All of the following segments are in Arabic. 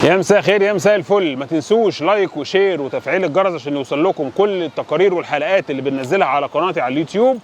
يا مساء خير يا مساء الفل. ما تنسوش لايك وشير وتفعيل الجرس عشان يوصل لكم كل التقارير والحلقات اللي بننزلها على قناتي على اليوتيوب،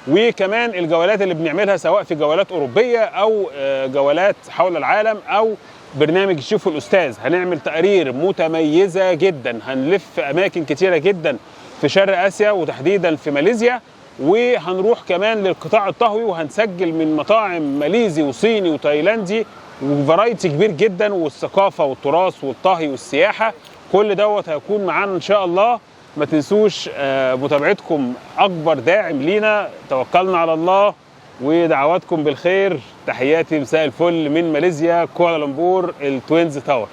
وكمان الجولات اللي بنعملها سواء في جولات أوروبية أو جولات حول العالم أو برنامج شوفوا الأستاذ. هنعمل تقارير متميزة جدا، هنلف أماكن كتيرة جدا في شرق آسيا وتحديدا في ماليزيا، وهنروح كمان للقطاع الطهوي وهنسجل من مطاعم ماليزي وصيني وتايلاندي وفرايتي كبير جدا، والثقافه والتراث والطهي والسياحه كل دوت هيكون معانا ان شاء الله. ما تنسوش متابعتكم اكبر داعم لينا. توكلنا على الله ودعواتكم بالخير. تحياتي مساء الفل من ماليزيا كوالالمبور التوينز تاور.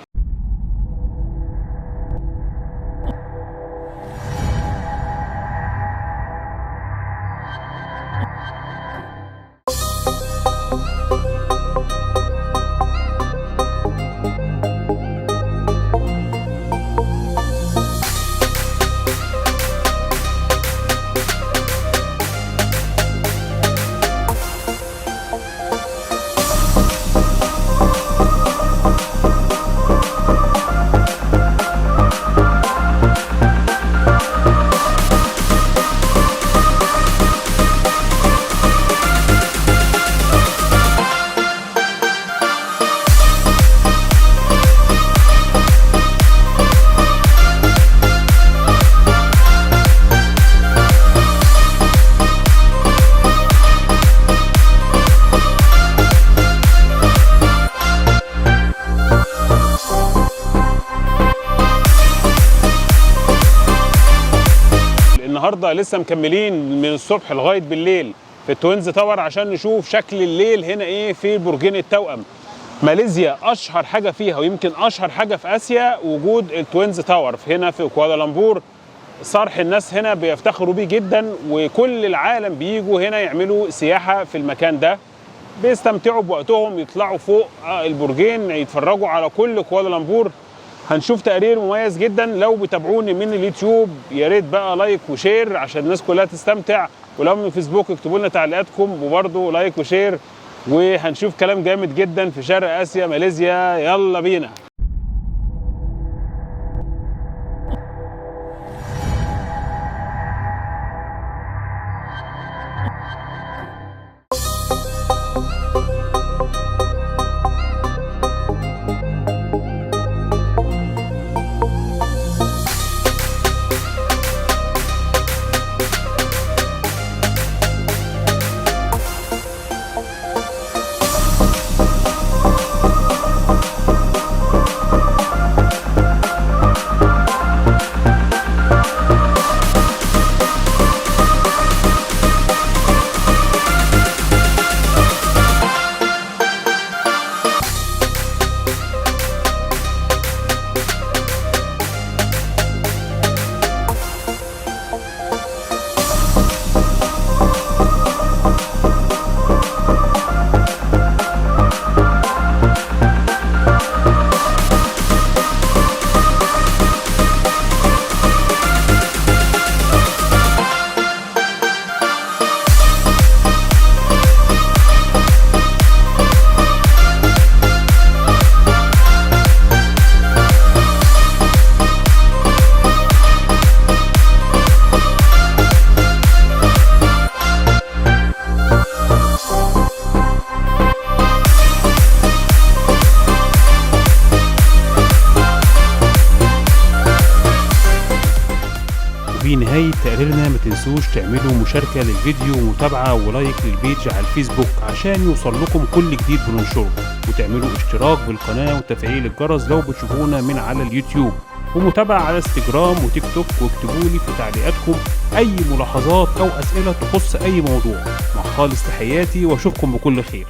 النهارده لسه مكملين من الصبح لغايه بالليل في التوينز تاور عشان نشوف شكل الليل هنا ايه في برجين التوأم. ماليزيا اشهر حاجه فيها ويمكن اشهر حاجه في اسيا وجود التوينز تاور هنا في كوالالمبور. صرح الناس هنا بيفتخروا بيه جدا، وكل العالم بيجوا هنا يعملوا سياحه في المكان ده، بيستمتعوا بوقتهم، يطلعوا فوق البرجين يتفرجوا على كل كوالالمبور. هنشوف تقرير مميز جدا. لو بتابعوني من اليوتيوب يا ريت بقى لايك وشير عشان الناس كلها تستمتع، ولو من الفيسبوك اكتبوا لنا تعليقاتكم وبرضه لايك وشير. وهنشوف كلام جامد جدا في شرق اسيا ماليزيا. يلا بينا. في نهاية تقريرنا ما تنسوش تعملوا مشاركة للفيديو ومتابعة ولايك للبيج على الفيسبوك عشان يوصل لكم كل جديد بننشره، وتعملوا اشتراك بالقناة وتفعيل الجرس لو بتشوفونا من على اليوتيوب، ومتابعة على انستجرام وتيك توك. واكتبوا لي في تعليقاتكم أي ملاحظات أو أسئلة تخص أي موضوع. مع خالص تحياتي وأشوفكم بكل خير.